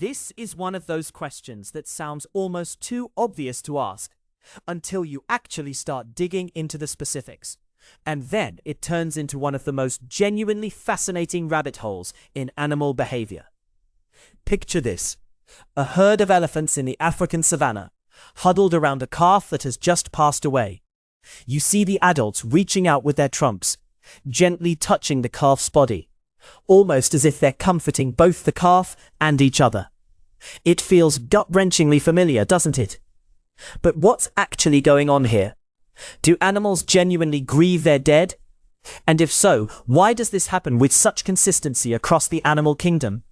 This is one of those questions that sounds almost too obvious to ask until you actually start digging into the specifics. And then it turns into one of the most genuinely fascinating rabbit holes in animal behavior. Picture this: a herd of elephants in the African savanna, huddled around a calf that has just passed away. You see the adults reaching out with their trunks, gently touching the calf's body, almost as if they're comforting both the calf and each other. It feels gut-wrenchingly familiar, doesn't it? But what's actually going on here? Do animals genuinely grieve their dead? And if so, why does this happen with such consistency across the animal kingdom,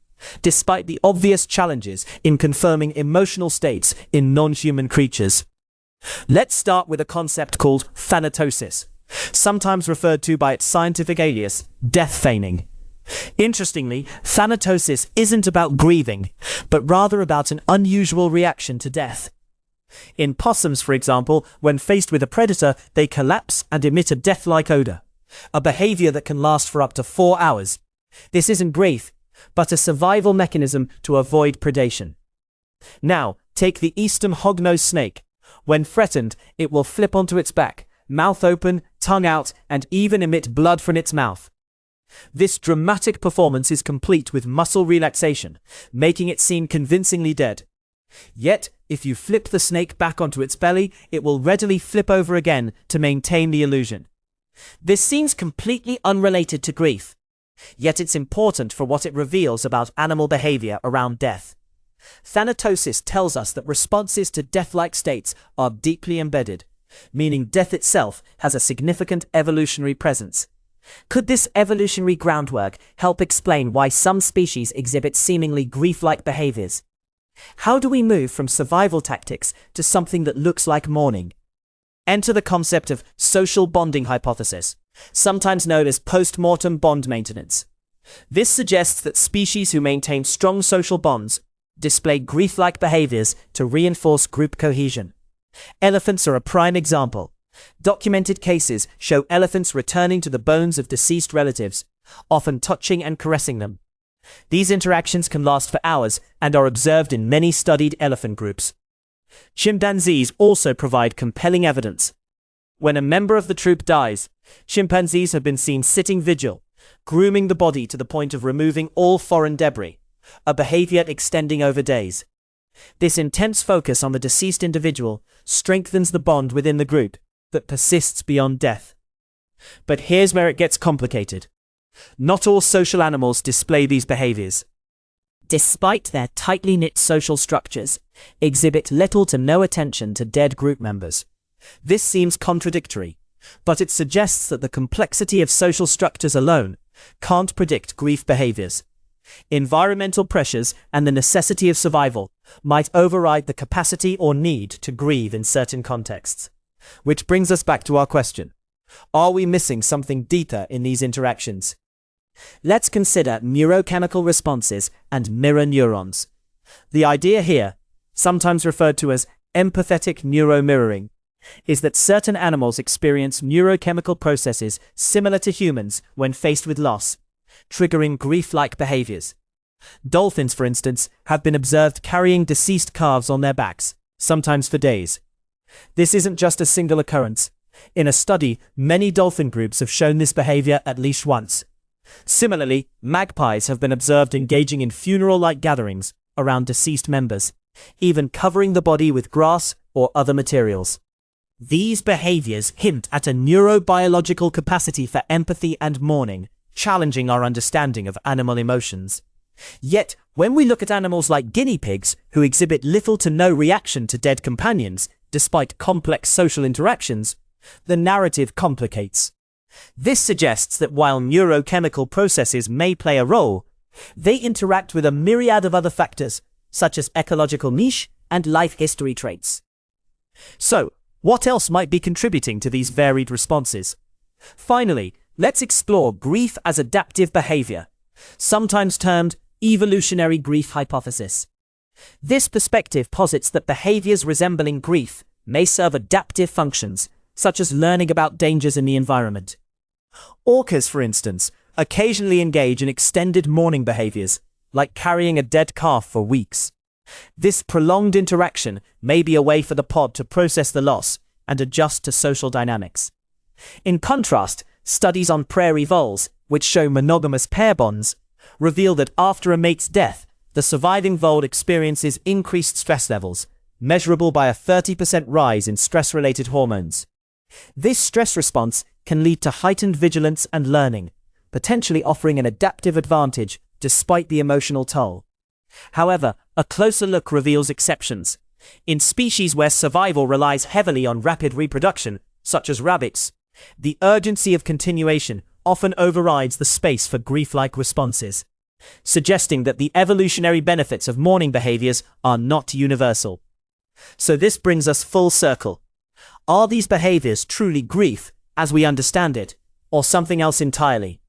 despite the obvious challenges in confirming emotional states in non-human creatures? Let's start with a concept called thanatosis, sometimes referred to by its scientific alias, death feigning. Interestingly, thanatosis isn't about grieving, but rather about an unusual reaction to death. In possums, for example, when faced with a predator, they collapse and emit a death-like odor, a behavior that can last for up to 4 hours. This isn't grief, but a survival mechanism to avoid predation. Now, take the eastern hognose snake. When threatened, it will flip onto its back, mouth open, tongue out, and even emit blood from its mouth. This dramatic performance is complete with muscle relaxation, making it seem convincingly dead. Yet, if you flip the snake back onto its belly, it will readily flip over again to maintain the illusion. This seems completely unrelated to grief, yet it's important for what it reveals about animal behavior around death. Thanatosis tells us that responses to death-like states are deeply embedded, meaning death itself has a significant evolutionary presence. Could this evolutionary groundwork help explain why some species exhibit seemingly grief-like behaviors? How do we move from survival tactics to something that looks like mourning? Enter the concept of social bonding hypothesis, sometimes known as post-mortem bond maintenance. This suggests that species who maintain strong social bonds display grief-like behaviors to reinforce group cohesion. Elephants are a prime example. Documented cases show elephants returning to the bones of deceased relatives, often touching and caressing them. These interactions can last for hours and are observed in many studied elephant groups. Chimpanzees also provide compelling evidence. When a member of the troop dies, chimpanzees have been seen sitting vigil, grooming the body to the point of removing all foreign debris, a behavior extending over days. This intense focus on the deceased individual strengthens the bond within the group that persists beyond death. But here's where it gets complicated. Not all social animals display these behaviors. Despite their tightly knit social structures, exhibit little to no attention to dead group members. This seems contradictory, but it suggests that the complexity of social structures alone can't predict grief behaviors. Environmental pressures and the necessity of survival might override the capacity or need to grieve in certain contexts. Which brings us back to our question. Are we missing something deeper in these interactions? Let's consider neurochemical responses and mirror neurons. The idea here, sometimes referred to as empathetic neuromirroring, is that certain animals experience neurochemical processes similar to humans when faced with loss, triggering grief-like behaviors. Dolphins, for instance, have been observed carrying deceased calves on their backs, sometimes for days. This isn't just a single occurrence. In a study, many dolphin groups have shown this behavior at least once. Similarly, magpies have been observed engaging in funeral-like gatherings around deceased members, even covering the body with grass or other materials. These behaviors hint at a neurobiological capacity for empathy and mourning, challenging our understanding of animal emotions. Yet, when we look at animals like guinea pigs, who exhibit little to no reaction to dead companions, despite complex social interactions, the narrative complicates. This suggests that while neurochemical processes may play a role, they interact with a myriad of other factors, such as ecological niche and life history traits. So, what else might be contributing to these varied responses? Finally, let's explore grief as adaptive behavior, sometimes termed evolutionary grief hypothesis. This perspective posits that behaviors resembling grief may serve adaptive functions, such as learning about dangers in the environment. Orcas, for instance, occasionally engage in extended mourning behaviors, like carrying a dead calf for weeks. This prolonged interaction may be a way for the pod to process the loss and adjust to social dynamics. In contrast, studies on prairie voles, which show monogamous pair bonds, reveal that after a mate's death, the surviving vole experiences increased stress levels, measurable by a 30% rise in stress-related hormones. This stress response can lead to heightened vigilance and learning, potentially offering an adaptive advantage despite the emotional toll. However, a closer look reveals exceptions. In species where survival relies heavily on rapid reproduction, such as rabbits, the urgency of continuation often overrides the space for grief-like responses, suggesting that the evolutionary benefits of mourning behaviors are not universal. So this brings us full circle. Are these behaviors truly grief, as we understand it, or something else entirely?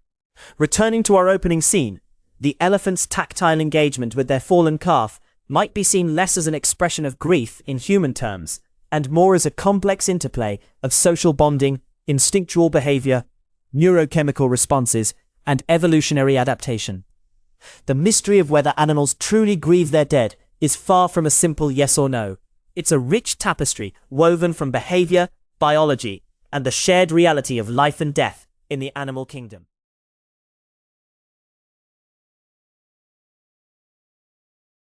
Returning to our opening scene, the elephant's tactile engagement with their fallen calf might be seen less as an expression of grief in human terms, and more as a complex interplay of social bonding, instinctual behavior, neurochemical responses, and evolutionary adaptation. The mystery of whether animals truly grieve their dead is far from a simple yes or no. It's a rich tapestry woven from behavior, biology, and the shared reality of life and death in the animal kingdom.